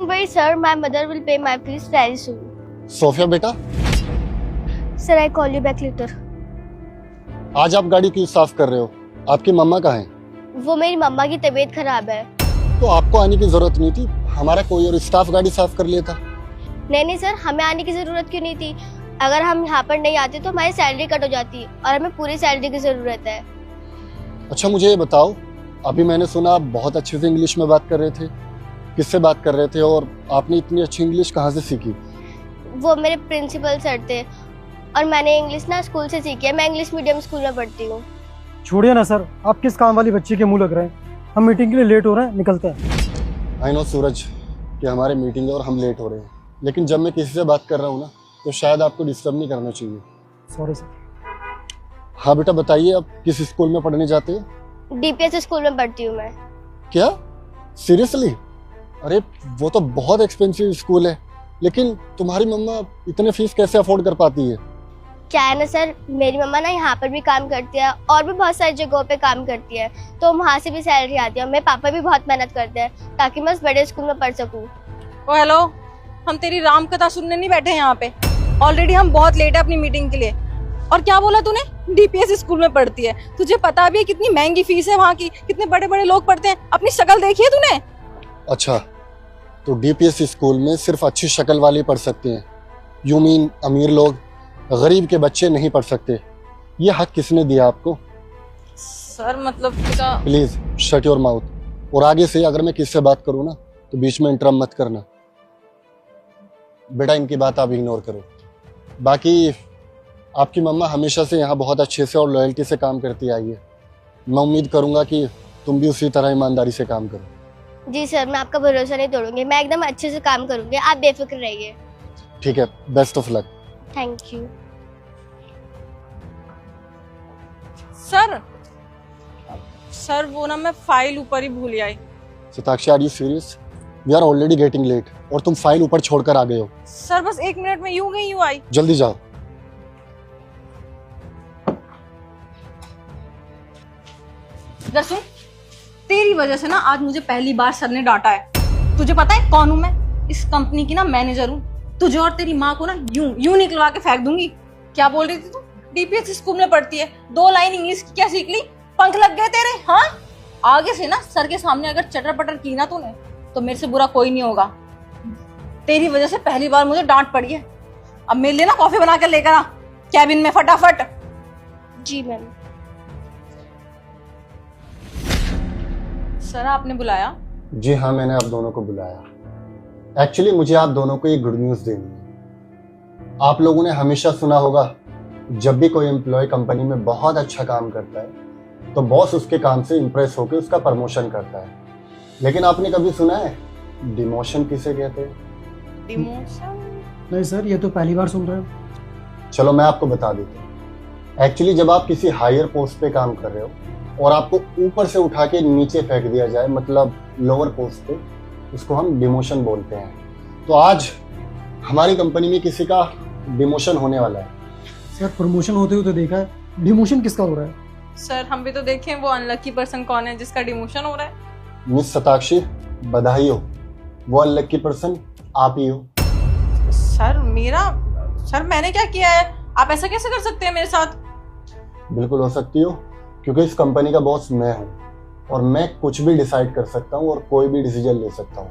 Don't worry, sir. My mother will pay my fees very soon. Sophia बेटा, Sir, I call you back later. आज आप गाड़ी क्यों साफ कर रहे हो? आपकी मम्मा कहाँ है? वो मेरी मम्मा की तबीयत खराब है। तो आपको आने की जरूरत नहीं थी, हमारा कोई और स्टाफ गाड़ी साफ कर लिया था। नहीं सर, हमें आने की जरूरत क्यों नहीं थी? अगर हम यहाँ पर नहीं आते तो हमारी सैलरी कट हो जाती और हमें पूरी सैलरी की जरूरत है। अच्छा मुझे ये बताओ, अभी मैंने सुना आप बहुत अच्छे से इंग्लिश में बात कर रहे थे। किससे बात कर रहे थे और आपने इतनी अच्छी इंग्लिश कहाँ से सीखी? वो मेरे प्रिंसिपल सर थे और मैंने इंग्लिश ना स्कूल से सीखी है। मैं इंग्लिश मीडियम स्कूल में पढ़ती हूँ। छोड़िए ना सर, आप किस काम वाली बच्ची के मुंह लग रहे हैं। हम मीटिंग के लिए लेट हो रहे हैं, निकलते हैं। आई नो सूरज कि हमारे मीटिंग है और हम लेट हो रहे हैं, लेकिन जब मैं किसी से बात कर रहा हूँ ना तो शायद आपको डिस्टर्ब नहीं करना चाहिए। Sorry sir. हाँ बेटा बताइए, आप किस स्कूल में पढ़ने जाते हो? DPS स्कूल में पढ़ती हूँ मैं। क्या सीरियसली? अरे वो तो बहुत एक्सपेंसिव स्कूल है, लेकिन तुम्हारी मम्मा इतने फीस कैसे अफोर्ड कर पाती है? क्या है ना सर, मेरी मम्मा ना यहाँ पर भी काम करती है और भी बहुत सारी जगहों पे काम करती है, तो वहाँ से भी सैलरी आती है। और मेरे पापा भी बहुत मेहनत करते हैं ताकि मैं उस बड़े स्कूल में पढ़ सकूँ। ओ हेलो, हम तेरी राम कथा सुनने नहीं बैठे हैं यहाँ पे। ऑलरेडी हम बहुत लेट है अपनी मीटिंग के लिए। और क्या बोला तूने? DPS स्कूल में पढ़ती है? तुझे पता भी है कितनी महंगी फीस है वहाँ की, कितने बड़े बड़े लोग पढ़ते हैं? अपनी शक्ल देखी है तूने? अच्छा तो DPS स्कूल में सिर्फ अच्छी शक्ल वाले पढ़ सकते हैं? यू मीन अमीर लोग, गरीब के बच्चे नहीं पढ़ सकते? ये हक किसने दिया आपको? सर मतलब प्लीज शट योर माउथ। और आगे से अगर मैं किससे बात करूँ ना तो बीच में इंटरप्ट मत करना। बेटा इनकी बात आप इग्नोर करो। बाकी आपकी मम्मा हमेशा से यहाँ बहुत अच्छे से और लॉयल्टी से काम करती आई है। मैं उम्मीद करूँगा कि तुम भी उसी तरह ईमानदारी से काम करो। जी सर, मैं आपका भरोसा नहीं तोड़ूंगी। मैं एकदम अच्छे से काम करूंगी, आप बेफिक्र रहिए। ठीक है, best of luck. Thank you. Sir वो ना मैं फाइल ऊपर ही भूल आई। Satakshi are you serious? We are already getting late और तुम फाइल ऊपर छोड़कर आ गए हो। सर बस 1 मिनट में यूं गई यूं आई। जल्दी जाओ। इधर सुन, तेरी वजह से ना आज मुझे पहली बार सर ने डांटा है। तुझे पता है कौन हूं मैं? इस कंपनी की ना मैनेजर हूँ। तुझे और तेरी माँ को ना यूं निकलवा के फेंक दूंगी। क्या बोल रही थी तू? DPS स्कूल में पढ़ती है, 2 लाइन इंग्लिश की क्या सीख ली? पंख लग गए तेरे? हाँ, आगे से ना सर के सामने अगर चटर पटर की ना तूने तो मेरे से बुरा कोई नहीं होगा। तेरी वजह से पहली बार मुझे डांट पड़ी है। अब मेरे लिए ना कॉफी बना कर लेकर आ कैबिन में फटाफट। जी मैम। सर आपने बुलाया? जी हाँ, मैंने आप दोनों को बुलाया। एक्चुअली मुझे आप दोनों को एक गुड न्यूज़ देनी है। आप लोगों ने हमेशा सुना होगा, जब भी कोई एम्प्लॉय कंपनी में बहुत अच्छा काम करता है तो बॉस उसके काम से इम्प्रेस होकर उसका प्रमोशन करता है। लेकिन आपने कभी सुना है डिमोशन किसे कहते हैं? डिमोशन? नहीं सर, ये तो पहली बार सुन रहे हो। चलो मैं आपको बता देता हूँ। एक्चुअली जब आप किसी हायर पोस्ट पे काम कर रहे हो और आपको ऊपर से उठा के नीचे फेंक दिया जाए, मतलब लोअर पोस्ट पे, उसको हम डिमोशन बोलते हैं। तो आज हमारी कंपनी में किसी का डिमोशन होने वाला है। सर प्रमोशन होते हुए तो देखा है, डिमोशन किसका हो रहा है? सर हम भी तो देखें वो अनलकी पर्सन कौन है जिसका डिमोशन हो रहा है। मिस सताक्षी, बधाई हो, वो अनलकी पर्सन आप ही हो। सर मैंने क्या किया है? आप ऐसा कैसे कर सकते हैं मेरे साथ? बिल्कुल हो सकती हो, क्योंकि इस कंपनी का बॉस मैं हूँ और मैं कुछ भी डिसाइड कर सकता हूँ और कोई भी डिसीजन ले सकता हूँ।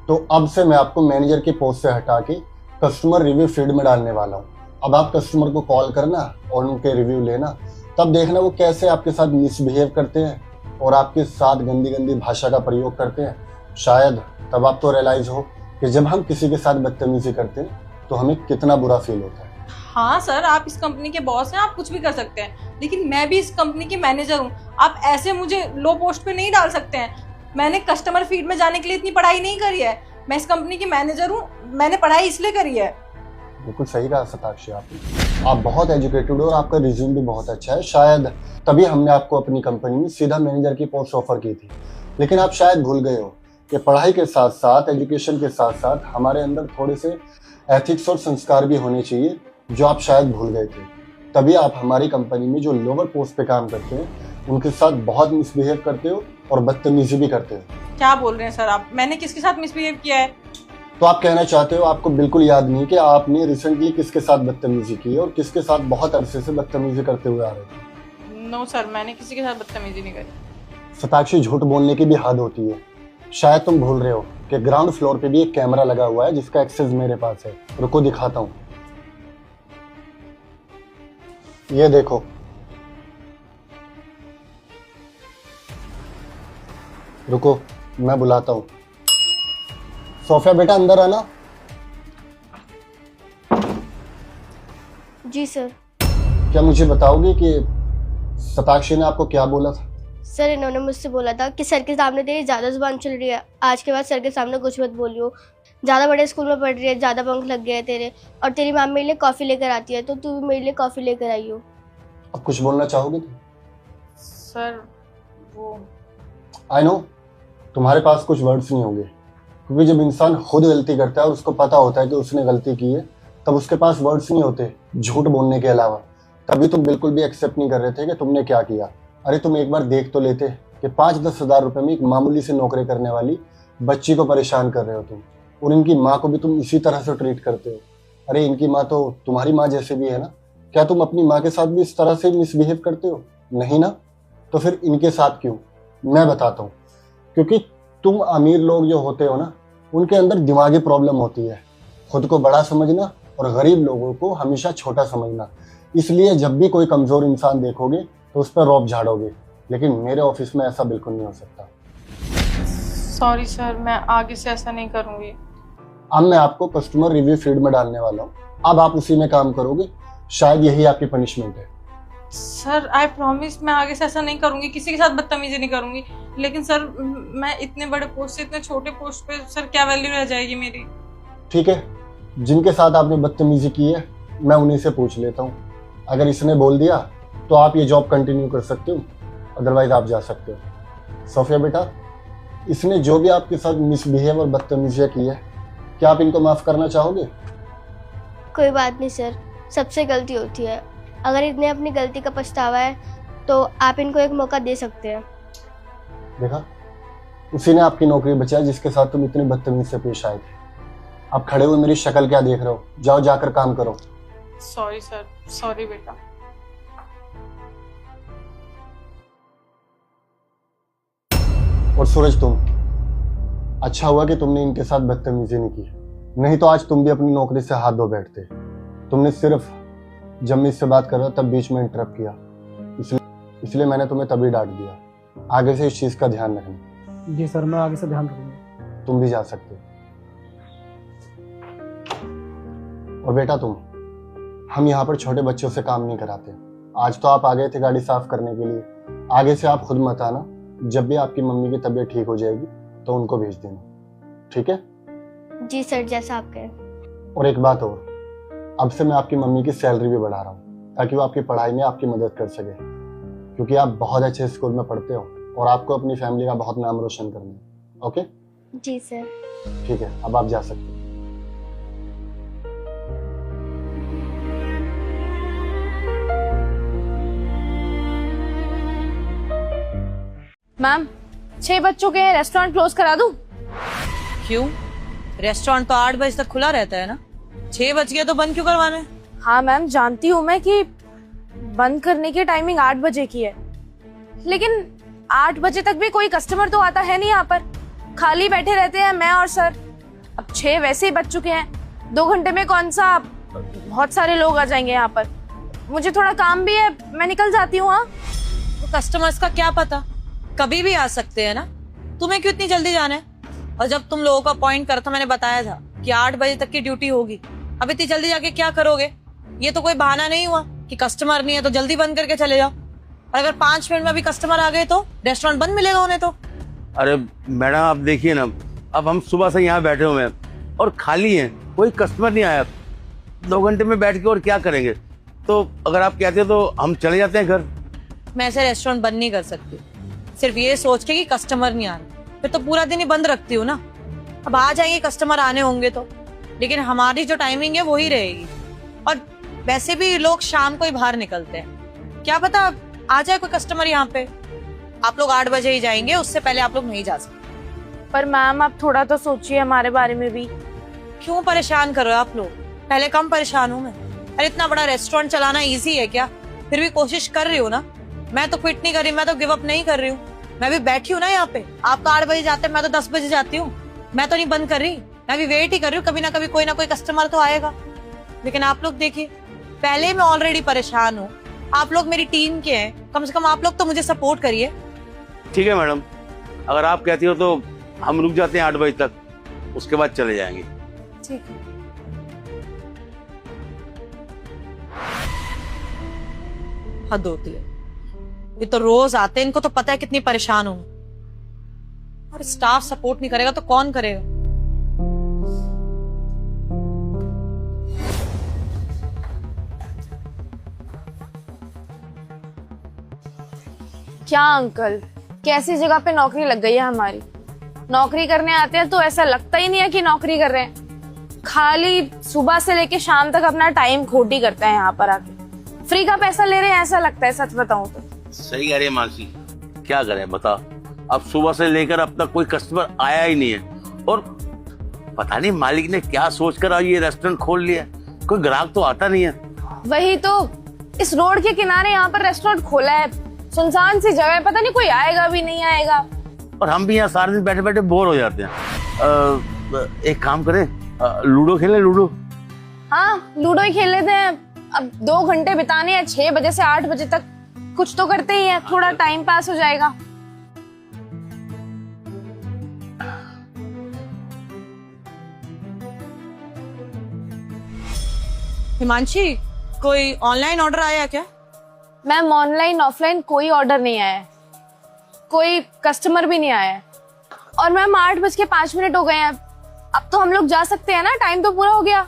तो अब से मैं आपको मैनेजर की पोस्ट से हटा के कस्टमर रिव्यू फील्ड में डालने वाला हूँ। अब आप कस्टमर को कॉल करना और उनके रिव्यू लेना, तब देखना वो कैसे आपके साथ मिसबिहेव करते हैं और आपके साथ गंदी गंदी भाषा का प्रयोग करते हैं। शायद तब आपको रियलाइज हो कि जब हम किसी के साथ बदतमीजी करते हैं तो हमें कितना बुरा फील होता है। हाँ सर, आप इस कंपनी के बॉस हैं, आप कुछ भी कर सकते हैं, लेकिन मैं भी इस कंपनी की मैनेजर हूँ। आप ऐसे मुझे लो पोस्ट पे नहीं डाल सकते हैं। मैंने कस्टमर फीड में जाने के लिए इतनी पढ़ाई नहीं करी है। मैं इस कंपनी की मैनेजर हूँ, मैंने पढ़ाई इसलिए करी है। बिल्कुल सही कहा सताक्षी आपने। आप बहुत एजुकेटेड हो और आपका रिज्यूम भी बहुत अच्छा है। शायद तभी हमने आपको अपनी कंपनी में सीधा मैनेजर की पोस्ट ऑफर की थी। लेकिन आप शायद भूल गए हो कि पढ़ाई के साथ साथ, एजुकेशन के साथ साथ हमारे अंदर थोड़े से एथिक्स और संस्कार भी होने चाहिए, जो आप शायद भूल गए थे। तभी आप हमारी कंपनी में जो लोअर पोस्ट पे काम करते हैं उनके साथ बहुत मिसबिहेव करते हो और बदतमीजी भी करते हो। क्या बोल रहे हैं सर आप? मैंने किसके साथ मिसबिहेव किया है? तो आप कहना चाहते हो आपको बिल्कुल याद नहीं कि आपने रिसेंटली किसके साथ बदतमीजी की है और किसके साथ बहुत अरसे से बदतमीजी करते हुए आ रहे थे? नो सर, मैंने किसी के साथ बदतमीजी नहीं करी। सताक्षी, झूठ बोलने की भी हद होती है। शायद तुम भूल रहे हो कि ग्राउंड फ्लोर पे भी एक कैमरा लगा हुआ है जिसका एक्सेस मेरे पास है। रुको दिखाता हूँ, ये देखो। रुको मैं बुलाता हूँ। सोफिया बेटा अंदर आना। जी सर। क्या मुझे बताओगे कि सताक्षी ने आपको क्या बोला था? सर इन्होंने मुझसे बोला था कि सर के सामने तेरी ज़्यादा जुबान चल रही है, आज के बाद सर के सामने कुछ मत बोलियो, ज़्यादा बड़े स्कूल में पढ़ रही है, ज़्यादा पंख लग गए हैं तेरे, और तेरी माँ मेरे लिए कॉफ़ी लेकर आती है तो तू भी मेरे लिए कॉफ़ी लेकर आई हो। अब कुछ बोलना चाहोगे तुम? सर वो आई नो तुम्हारे पास कुछ वर्ड्स नहीं होंगे, क्योंकि जब इंसान खुद गलती करता है और उसको पता होता है कि उसने गलती की है, तब उसके पास वर्ड्स नहीं होते झूठ बोलने के अलावा। तभी तुम बिल्कुल भी एक्सेप्ट नहीं कर रहे थे कि तुमने क्या किया। अरे तुम एक बार देख तो लेते कि 5-10 हज़ार रुपए में एक मामूली से नौकरी करने वाली बच्ची को परेशान कर रहे हो तुम, और इनकी माँ को भी तुम इसी तरह से ट्रीट करते हो। अरे इनकी माँ तो तुम्हारी माँ जैसे भी है ना, क्या तुम अपनी माँ के साथ भी इस तरह से मिसबिहेव करते हो? नहीं ना, तो फिर इनके साथ क्यों? मैं बताता हूँ। क्योंकि तुम अमीर लोग जो होते हो ना, उनके अंदर दिमागी प्रॉब्लम होती है, खुद को बड़ा समझना और गरीब लोगों को हमेशा छोटा समझना। इसलिए जब भी कोई कमजोर इंसान देखोगे तो उस पर रौब झाड़ोगे, लेकिन मेरे ऑफिस में ऐसा बिल्कुल नहीं हो सकता। सॉरी सर, मैं आगे से ऐसा नहीं करूंगी। अब मैं आपको कस्टमर रिव्यू फीड में डालने वाला हूँ, अब आप उसी में काम करोगे। शायद यही आपकी पनिशमेंट है। सर आई प्रॉमिस मैं आगे से ऐसा नहीं करूंगी, किसी के साथ बदतमीजी नहीं करूंगी। लेकिन सर मैं इतने बड़े पोस्ट से इतने छोटे पोस्ट पे सर क्या वैल्यू रह जाएगी मेरी? ठीक है, जिनके साथ आपने बदतमीजी की है मैं उन्हीं से पूछ लेता हूँ। अगर इसने बोल दिया तो आप ये जॉब कंटिन्यू कर सकते हो, अदरवाइज आप जा सकते हो। सोफिया बेटा, इसने जो भी आपके साथ मिसबिहेव और बदतमीजियाँ की है, क्या आप इनको माफ करना चाहोगे? कोई बात नहीं सर, सबसे गलती होती है। अगर इन्हें अपनी गलती का पछतावा है तो आप इनको एक मौका दे सकते हैं। देखा, उसी ने आपकी नौकरी बचाई जिसके साथ तुम इतनी बदतमीज से पेश आए थे। आप खड़े हुए मेरी शक्ल क्या देख रहे हो? जाओ जाकर काम करो। सॉरी सर, सॉरी बेटा। और सूरज, तुम अच्छा हुआ कि तुमने इनके साथ बदतमीजी नहीं की, नहीं तो आज तुम भी अपनी नौकरी से हाथ धो बैठते। तुमने सिर्फ जब मैं इससे बात कर रहा तब बीच में इंटरप्ट किया, इसलिए मैंने तुम्हें तभी डांट दिया। आगे से इस चीज का ध्यान रखना। जी सर, मैं आगे से ध्यान रखूंगा। तुम भी जा सकते हो। और बेटा तुम, हम यहाँ पर छोटे बच्चों से काम नहीं कराते। आज तो आप आ गए थे गाड़ी साफ करने के लिए, आगे से आप खुद मत आना। जब भी आपकी मम्मी की तबीयत ठीक हो जाएगी तो उनको भेज देना, ठीक है? जी सर, जैसा आप कहें। और एक बात और, अब से मैं आपकी मम्मी की सैलरी भी बढ़ा रहा हूँ ताकि वो आपकी पढ़ाई में आपकी मदद कर सके, क्योंकि आप बहुत अच्छे स्कूल में पढ़ते हो और आपको अपनी फैमिली का बहुत नाम रोशन करना है। ओके? जी सर। ठीक है, अब आप जा सकते हो। मैम 6 बज चुके हैं, रेस्टोरेंट क्लोज करा दूं? क्यों? रेस्टोरेंट तो 8 बजे तक खुला रहता है ना, 6 बज गए तो बंद क्यों करवाना है? हाँ मैम, जानती हूँ मैं कि बंद करने की टाइमिंग 8 बजे की है, लेकिन 8 बजे तक भी कोई कस्टमर तो आता है नहीं यहाँ पर, खाली बैठे रहते हैं मैं और सर। अब 6 वैसे ही बज चुके हैं, 2 घंटे में कौन सा बहुत सारे लोग आ जाएंगे यहाँ पर। मुझे थोड़ा काम भी है, मैं निकल जाती हूँ। हाँ, तो कस्टमर्स का क्या पता, कभी भी आ सकते हैं ना। तुम्हें क्यों इतनी जल्दी जाना है? और जब तुम लोगों को अपॉइंट करा था, मैंने बताया था कि 8 बजे तक की ड्यूटी होगी। अब इतनी जल्दी जाके क्या करोगे? ये तो कोई बहाना नहीं हुआ कि कस्टमर नहीं है तो जल्दी बंद करके चले जाओ। और अगर 5 मिनट में अभी कस्टमर आ गए तो रेस्टोरेंट बंद मिलेगा उन्हें तो। अरे मैडम, आप देखिए ना, अब हम सुबह से यहाँ बैठे हुए हैं और खाली हैं, कोई कस्टमर नहीं आया। 2 घंटे में बैठ के और क्या करेंगे? तो अगर आप कहते हैं तो हम चले जाते हैं घर। मैं ऐसे रेस्टोरेंट बंद नहीं कर सकती सिर्फ ये सोच के कि कस्टमर नहीं आ रहे, फिर तो पूरा दिन ही बंद रखती हूँ ना। अब आ जाएंगे कस्टमर आने होंगे तो, लेकिन हमारी जो टाइमिंग है वही रहेगी। और वैसे भी लोग शाम को ही बाहर निकलते हैं, क्या पता आ जाए कोई कस्टमर यहाँ पे। आप लोग 8 बजे ही जाएंगे, उससे पहले आप लोग नहीं जा सकते। पर मैम आप थोड़ा तो सोचिए हमारे बारे में भी। क्यों परेशान कर रहे हो आप लोग? पहले कम परेशान हूँ मैं। अरे इतना बड़ा रेस्टोरेंट चलाना इजी है क्या? फिर भी कोशिश कर रही हूँ ना। मैं तो क्विट नहीं कर रही, मैं तो गिव अप नहीं कर रही हूँ। मैं भी बैठी हूँ ना यहाँ पे। आप तो 8 बजे जाते हैं, मैं तो 10 बजे जाती हूँ। मैं तो नहीं बंद कर रही, मैं भी वेट ही कर रही हूँ। कभी ना कभी कोई ना कोई कस्टमर तो आएगा। लेकिन आप लोग देखिए, पहले मैं ऑलरेडी परेशान हूँ, आप लोग मेरी टीम के हैं, कम से कम आप लोग तो मुझे सपोर्ट करिए। ठीक है मैडम, अगर आप कहती हो तो हम रुक जाते हैं 8 बजे तक, उसके बाद चले जाएंगे। ठीक है। हद होती है। ये तो रोज आते हैं, इनको तो पता है कितनी परेशान हूँ। और स्टाफ सपोर्ट नहीं करेगा तो कौन करेगा? क्या अंकल, कैसी जगह पे नौकरी लग गई है हमारी? नौकरी करने आते हैं तो ऐसा लगता ही नहीं है कि नौकरी कर रहे हैं। खाली सुबह से लेके शाम तक अपना टाइम खोटी करते हैं यहाँ पर आके। फ्री का पैसा ले रहे हैं ऐसा लगता है, सच बताऊं तो। सही कह रही है मानसी, क्या करें बता। अब सुबह से लेकर अब तक कोई कस्टमर आया ही नहीं है, और पता नहीं मालिक ने क्या सोचकर आज ये रेस्टोरेंट खोल लिया। कोई ग्राहक तो आता नहीं है। वही तो, इस रोड के किनारे यहाँ पर रेस्टोरेंट खोला है, सुनसान सी जगह है, पता नहीं कोई आएगा भी नहीं आएगा। और हम भी यहाँ सारे दिन बैठे बैठे बोर हो जाते हैं। एक काम करें, लूडो खेलें। लूडो? हाँ, लूडो ही खेल लेते हैं। अब 2 घंटे बिताने हैं, 6 बजे से 8 बजे तक। कुछ तो करते ही हैं, थोड़ा टाइम पास हो जाएगा। हिमांशी, कोई ऑनलाइन ऑर्डर आया क्या? मैम, ऑनलाइन ऑफलाइन कोई ऑर्डर नहीं आया है, कोई कस्टमर भी नहीं आया है। और मैम 8:05 हो गए हैं, अब तो हम लोग जा सकते हैं ना? टाइम तो पूरा हो गया।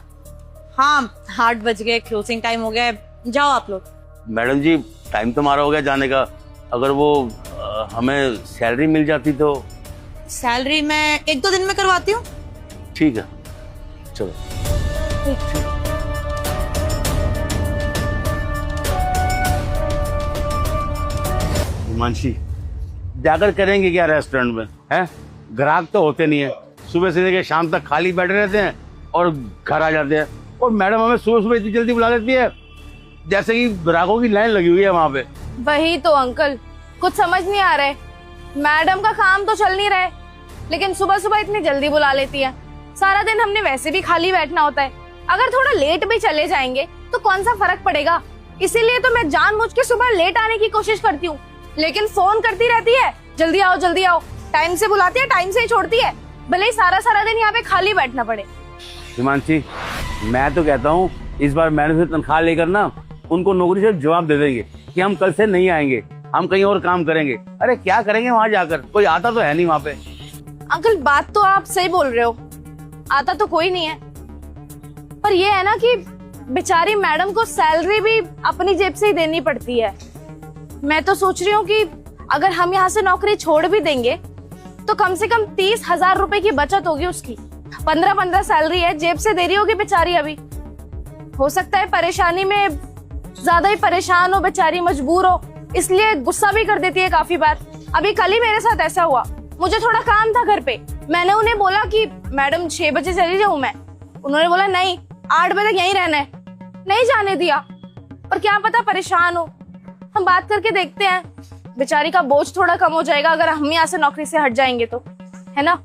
हाँ, 8 बज गए, क्लोजिंग टाइम हो गया है, जाओ आप लोग। मैडम जी, टाइम तो हमारा हो गया जाने का। अगर वो हमें सैलरी मिल जाती तो। सैलरी मैं 1-2 दिन में करवाती हूँ। ठीक है, चलो। हिमांशी, जाकर करेंगे क्या रेस्टोरेंट में? हैं, ग्राहक तो होते नहीं है, सुबह से लेकर शाम तक खाली बैठे रहते हैं और घर आ जाते हैं। और मैडम हमें सुबह सुबह इतनी जल्दी बुला लेती है जैसे कि ग्राहकों की लाइन लगी हुई है वहां पे। वही तो अंकल, कुछ समझ नहीं आ रहा है। मैडम का काम तो चल नहीं रहा है, लेकिन सुबह सुबह इतनी जल्दी बुला लेती है। सारा दिन हमने वैसे भी खाली बैठना होता है, अगर थोड़ा लेट भी चले जाएंगे तो कौन सा फर्क पड़ेगा। इसीलिए तो मैं जानबूझ के सुबह लेट आने की कोशिश करती हूँ, लेकिन फोन करती रहती है, जल्दी आओ जल्दी आओ। टाइम से बुलाती है, टाइम से ही छोड़ती है, भले ही सारा सारा दिन यहाँ पे खाली बैठना पड़े। हिमांशी, मैं तो कहता हूँ इस बार मैनेजर से तनख्वाह लेकर ना उनको नौकरी से जवाब दे देंगे कि हम कल से नहीं आएंगे, हम कहीं और काम करेंगे। अरे क्या करेंगे वहां जाकर, कोई आता तो है नहीं वहां पे। अंकल, बात तो आप सही बोल रहे हो, आता तो कोई नहीं है, पर ये है ना कि बेचारी मैडम को सैलरी भी अपनी जेब से ही देनी पड़ती है। मैं तो सोच रही हूँ कि अगर हम यहाँ से नौकरी छोड़ भी देंगे तो कम से कम 30,000 रुपए की बचत होगी उसकी। 15-15 सैलरी है, जेब से दे रही होगी बेचारी। अभी हो सकता है परेशानी में ज्यादा ही परेशान हो बेचारी, मजबूर हो, इसलिए गुस्सा भी कर देती है काफी बार। अभी कल ही मेरे साथ ऐसा हुआ, मुझे थोड़ा काम था घर पे, मैंने उन्हें बोला कि मैडम 6 बजे चली जाऊं मैं। उन्होंने बोला नहीं, 8 बजे तक यहीं रहना है, नहीं जाने दिया। और क्या पता परेशान हो, हम बात करके देखते हैं, बेचारी का बोझ थोड़ा कम हो जाएगा अगर हम यहाँ से नौकरी से हट जाएंगे तो, है ना?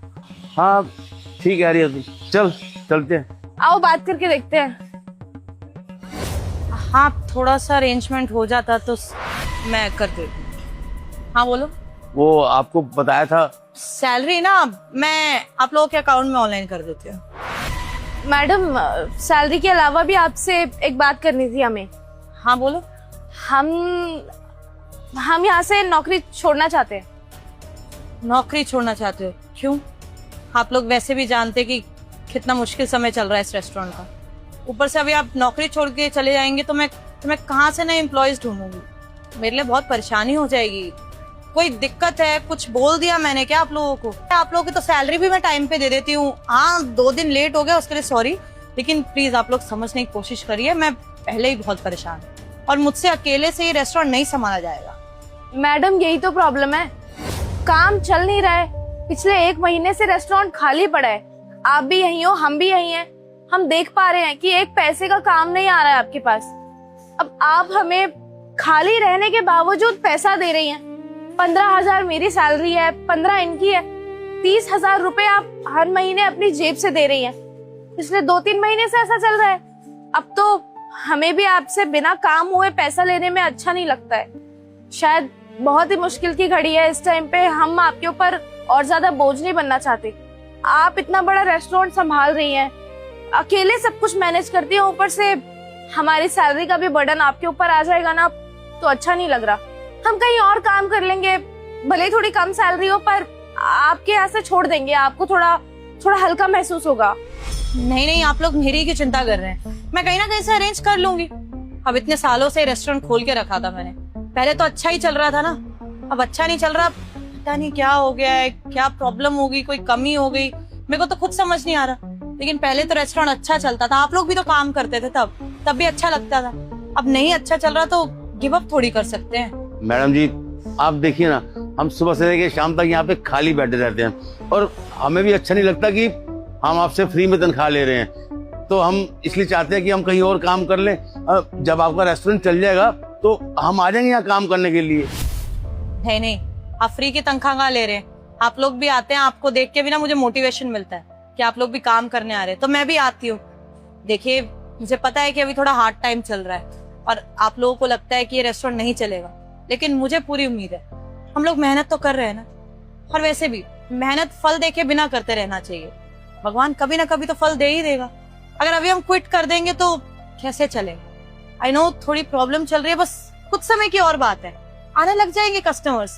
हाँ ठीक है रिया, चल चलते हैं। आओ बात करके देखते हैं। हाँ, थोड़ा सा अरेंजमेंट हो जाता तो मैं कर देती। हाँ बोलो। वो आपको बताया था सैलरी ना मैं आप लोगों के अकाउंट में ऑनलाइन कर देती हूँ। मैडम, सैलरी के अलावा भी आपसे एक बात करनी थी हमें। हाँ बोलो। हम यहाँ से नौकरी छोड़ना चाहते हैं। नौकरी छोड़ना चाहते हो? क्यों? आप लोग वैसे भी जानते कि कितना मुश्किल समय चल रहा है इस रेस्टोरेंट का, ऊपर से अभी आप नौकरी छोड़ के चले जाएंगे तो मैं कहाँ से नए एम्प्लॉयज ढूंढूंगी? मेरे लिए बहुत परेशानी हो जाएगी। कोई दिक्कत है? कुछ बोल दिया मैंने क्या आप लोगों को? आप लोगों की तो सैलरी भी मैं टाइम पे दे देती हूँ। हाँ, 2 दिन लेट हो गया उसके लिए सॉरी, लेकिन प्लीज आप लोग समझने की कोशिश करिए, मैं पहले ही बहुत परेशान हूँ और मुझसे अकेले से ये रेस्टोरेंट नहीं संभाला जाएगा। मैडम, यही तो प्रॉब्लम है, काम चल नहीं रहा है। पिछले 1 महीने से रेस्टोरेंट खाली पड़ा है, आप भी यहीं हो, हम भी यहीं हैं। हम देख पा रहे हैं कि एक पैसे का काम नहीं आ रहा है आपके पास। अब आप हमें खाली रहने के बावजूद पैसा दे रही हैं। 15,000 मेरी सैलरी है, 15 इनकी है, 30,000 रुपए आप हर महीने अपनी जेब से दे रही हैं। पिछले 2-3 महीने से ऐसा चल रहा है। अब तो हमें भी आपसे बिना काम हुए पैसा लेने में अच्छा नहीं लगता है। शायद बहुत ही मुश्किल की घड़ी है इस टाइम पे, हम आपके ऊपर और ज्यादा बोझ नहीं बनना चाहते। आप इतना बड़ा रेस्टोरेंट संभाल रही हैं, अकेले सब कुछ मैनेज करती हैं, ऊपर से हमारी सैलरी का भी बर्डन आपके ऊपर आ जाएगा ना, तो अच्छा नहीं लग रहा। हम कहीं और काम कर लेंगे, भले ही थोड़ी कम सैलरी हो, पर आपके यहाँ से छोड़ देंगे, आपको थोड़ा हल्का महसूस होगा। नहीं नहीं, आप लोग मेरी की चिंता कर रहे हैं, मैं कहीं ना कहीं से अरेंज कर लूंगी। अब इतने सालों से रेस्टोरेंट खोल के रखा था मैंने, पहले तो अच्छा ही चल रहा था ना, अब अच्छा नहीं चल रहा, पता नहीं क्या हो गया है, क्या प्रॉब्लम होगी, कोई कमी हो गई, मेरे को तो खुद समझ नहीं आ रहा। लेकिन पहले तो रेस्टोरेंट अच्छा चलता था, आप लोग भी तो काम करते थे तब भी अच्छा लगता था। अब नहीं अच्छा चल रहा तो गिव अप थोड़ी कर सकते हैं। मैडम जी आप देखिए ना, हम सुबह से लेके शाम तक यहाँ पे खाली बैठे रहते हैं और हमें भी अच्छा नहीं लगता कि हम आपसे फ्री में तनख्वाह ले रहे हैं। तो हम इसलिए चाहते हैं कि हम कहीं और काम कर लें। जब आपका रेस्टोरेंट चल जाएगा तो हम आ जाएंगे यहाँ काम करने के लिए। नहीं नहीं, आप फ्री की तनख्वाह कहाँ ले रहे हैं, आप लोग भी आते हैं, आपको देख के भी ना मुझे मोटिवेशन मिलता है कि आप लोग भी काम करने आ रहे हैं, तो मैं भी आती हूँ। देखिए मुझे पता है कि अभी थोड़ा हार्ड टाइम चल रहा है और आप लोगों को लगता है कि ये रेस्टोरेंट नहीं चलेगा, लेकिन मुझे पूरी उम्मीद है, हम लोग मेहनत तो कर रहे हैं ना। और वैसे भी मेहनत फल देके बिना करते रहना चाहिए, भगवान कभी ना कभी तो फल दे ही देगा। अगर अभी हम क्विट कर देंगे तो कैसे चलेगा। आई नो थोड़ी प्रॉब्लम चल रही है, बस कुछ समय की और बात है, आने लग जाएंगे कस्टमर्स।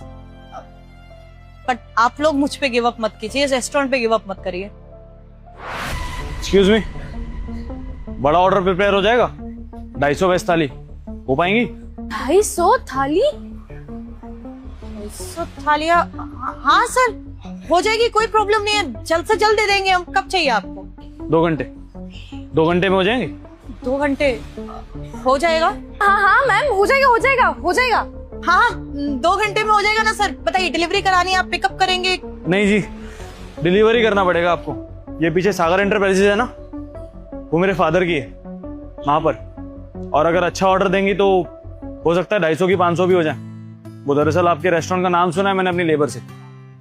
बट आप लोग मुझ पे गिव अप मत कीजिए, इस रेस्टोरेंट पे गिव अप मत करिए। एक्सक्यूज मी, बड़ा ऑर्डर प्रिपेयर हो जाएगा? 250 वेज थाली हो पाएंगी? 250 थाली? 250 थालियां? हाँ सर हो जाएगी, कोई प्रॉब्लम नहीं है, जल्द से जल्द दे देंगे हम। कब चाहिए आपको? 2 घंटे। 2 घंटे में हो जाएंगे? 2 घंटे हो जाएगा? हाँ मैम, हो जाएगा। हाँ 2 घंटे में हो जाएगा ना सर। बताइए डिलीवरी करानी है, आप पिकअप करेंगे? नहीं जी, डिलीवरी करना पड़ेगा आपको। ये पीछे सागर एंटरप्राइजेज है ना, वो मेरे फादर की है, वहां पर। और अगर अच्छा ऑर्डर देंगी तो हो सकता है 250 की 500 भी हो जाए। वो दरअसल आपके रेस्टोरेंट का नाम सुना है मैंने अपनी लेबर से,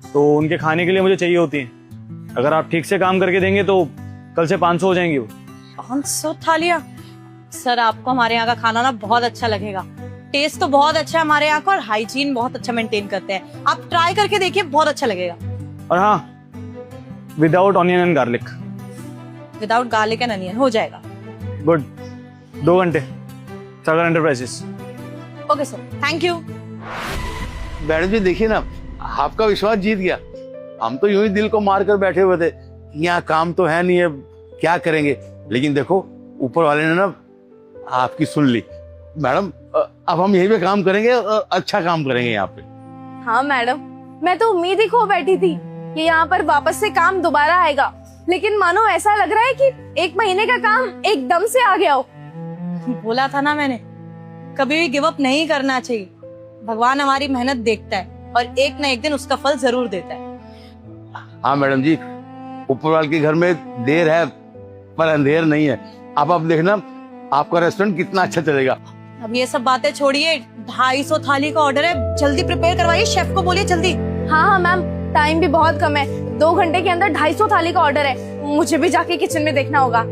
तो उनके खाने के लिए मुझे चाहिए होती है। अगर आप ठीक से काम करके देंगे तो कल से 500 हो जाएंगी वो। 500 थालियां? सर आपको हमारे यहाँ का खाना ना बहुत अच्छा लगेगा, टेस्ट तो बहुत अच्छा है हमारे यहाँ का और हाइजीन बहुत अच्छा मेंटेन करते हैं। आप ट्राई करके देखिए, बहुत अच्छा लगेगा। और हाँ, without onion and garlic. Without garlic and onion हो जाएगा। गुड। 2 घंटे, Sagar Enterprises. Okay sir, thank you. Madam ji देखिए ना, आपका विश्वास जीत गया। हम तो यूं ही दिल को मार कर बैठे हुए थे, यहाँ काम तो है नहीं है, क्या करेंगे। लेकिन देखो ऊपर वाले ने ना आपकी सुन ली। मैडम अब हम यहीं पे काम करेंगे और अच्छा काम करेंगे यहाँ पे। हाँ मैडम, मैं तो उम्मीद ही खो बैठी थी कि यहाँ पर वापस से काम दोबारा आएगा, लेकिन मानो ऐसा लग रहा है कि 1 महीने का काम एकदम से आ गया हो। बोला था ना मैंने, कभी भी गिव अप नहीं करना चाहिए। भगवान हमारी मेहनत देखता है और एक ना एक दिन उसका फल जरूर देता है। हाँ मैडम जी, ऊपर वाले के घर में देर है पर अंधेर नहीं है। अब देखना आपका रेस्टोरेंट कितना अच्छा चलेगा। अब ये सब बातें छोड़िए, 250 थाली का ऑर्डर है, जल्दी प्रिपेयर करवाइए, शेफ को बोलिए जल्दी। हाँ मैम, टाइम भी बहुत कम है, 2 घंटे के अंदर 250 थाली का ऑर्डर है, मुझे भी जाके किचन में देखना होगा।